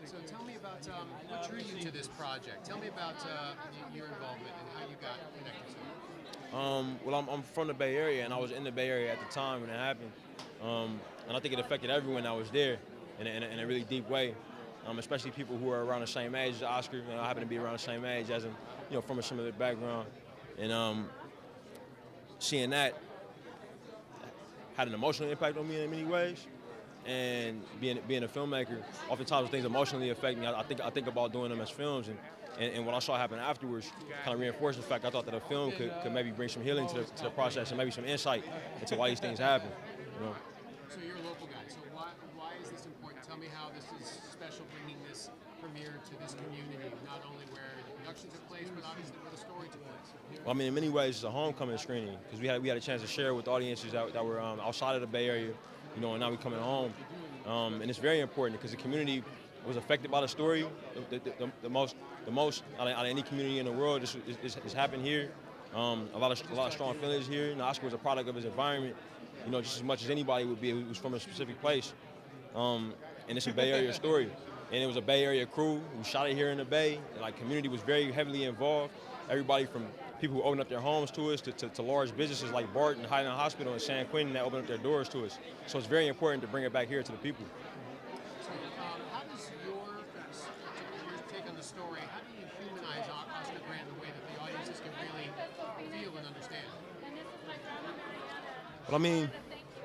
So tell me about what drew you to this project. Tell me about your involvement and how you got connected to it. Well, I'm from the Bay Area, and I was in the Bay Area at the time when it happened. And I think it affected everyone that was there in a really deep way, especially people who are around the same age as Oscar. I happen to be around the same age as him, from a similar background. And seeing that had an emotional impact on me in many ways. And being a filmmaker, oftentimes things emotionally affect me. I think about doing them as films, and what I saw happen afterwards kind of reinforced the fact I thought that a film could maybe bring some healing to the process and maybe some insight into why these things happen. So you're a local guy. So why is this important? Tell me how this is special, bringing this premiere to this community, not only where the production took place, but obviously where the story took place. Well, I mean, in many ways, it's a homecoming screening because we had a chance to share with audiences that were outside of the Bay Area, and now we're coming home. And it's very important because the community was affected by the story. The most out of any community in the world. This happened here. A lot of strong feelings here. Oscar was a product of his environment, just as much as anybody would be who's from a specific place. And it's a Bay Area story. And it was a Bay Area crew who shot it here in the Bay. And, community was very heavily involved. Everybody from people who opened up their homes to us to large businesses like Barton, Highland Hospital, and San Quentin that opened up their doors to us. So it's very important to bring it back here to the people. So how does your take on the story, how do you humanize Oscar Grant in a way that the audiences can really feel and understand? Well, I mean,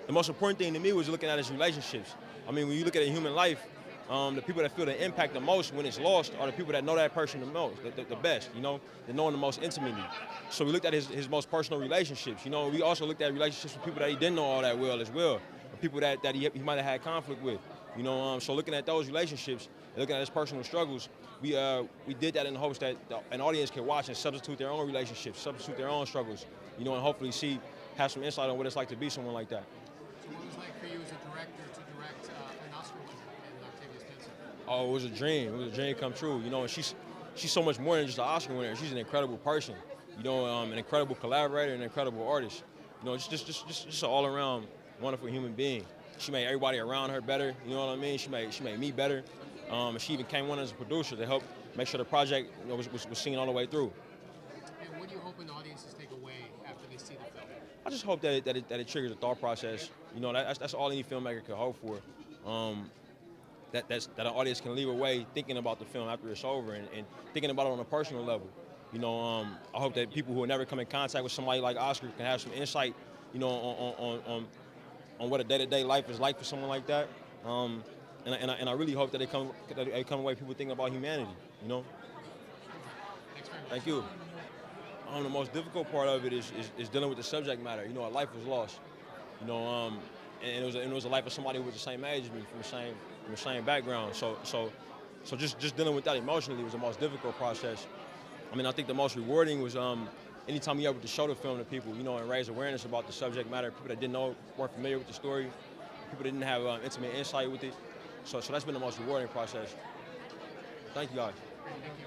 the most important thing to me was looking at his relationships. I mean, when you look at a human life, the people that feel the impact the most when it's lost are the people that know that person the most, the best, they're knowing the most intimately. So we looked at his most personal relationships. We also looked at relationships with people that he didn't know all that well as well, people that he might have had conflict with. So looking at those relationships and looking at his personal struggles, we did that in the hopes that an audience can watch and substitute their own relationships, substitute their own struggles, and hopefully have some insight on what it's like to be someone like that. So what was it like for you as a director to direct an Oscar winner in Octavia Spencer? Oh, it was a dream. It was a dream come true. And she's so much more than just an Oscar winner. She's an incredible person. An incredible collaborator, an incredible artist. Just an all-around wonderful human being. She made everybody around her better. You know what I mean? She made me better. She even came on as a producer to help make sure the project was seen all the way through. And what do you hope an audiences take away after they see the film? I just hope that it triggers a thought process. That's all any filmmaker can hope for. That an audience can leave away thinking about the film after it's over and thinking about it on a personal level. I hope that people who will never come in contact with somebody like Oscar can have some insight, on what a day-to-day life is like for someone like that. And I really hope that they come away people thinking about humanity. Thank you. The most difficult part of it is dealing with the subject matter. A life was lost. And it was a life of somebody who was the same age as me, from the same background. So just dealing with that emotionally was the most difficult process. I mean, I think the most rewarding was anytime you're able to show the film to people, and raise awareness about the subject matter. People that didn't know, weren't familiar with the story, people that didn't have intimate insight with it. So that's been the most rewarding process. Thank you guys. Thank you.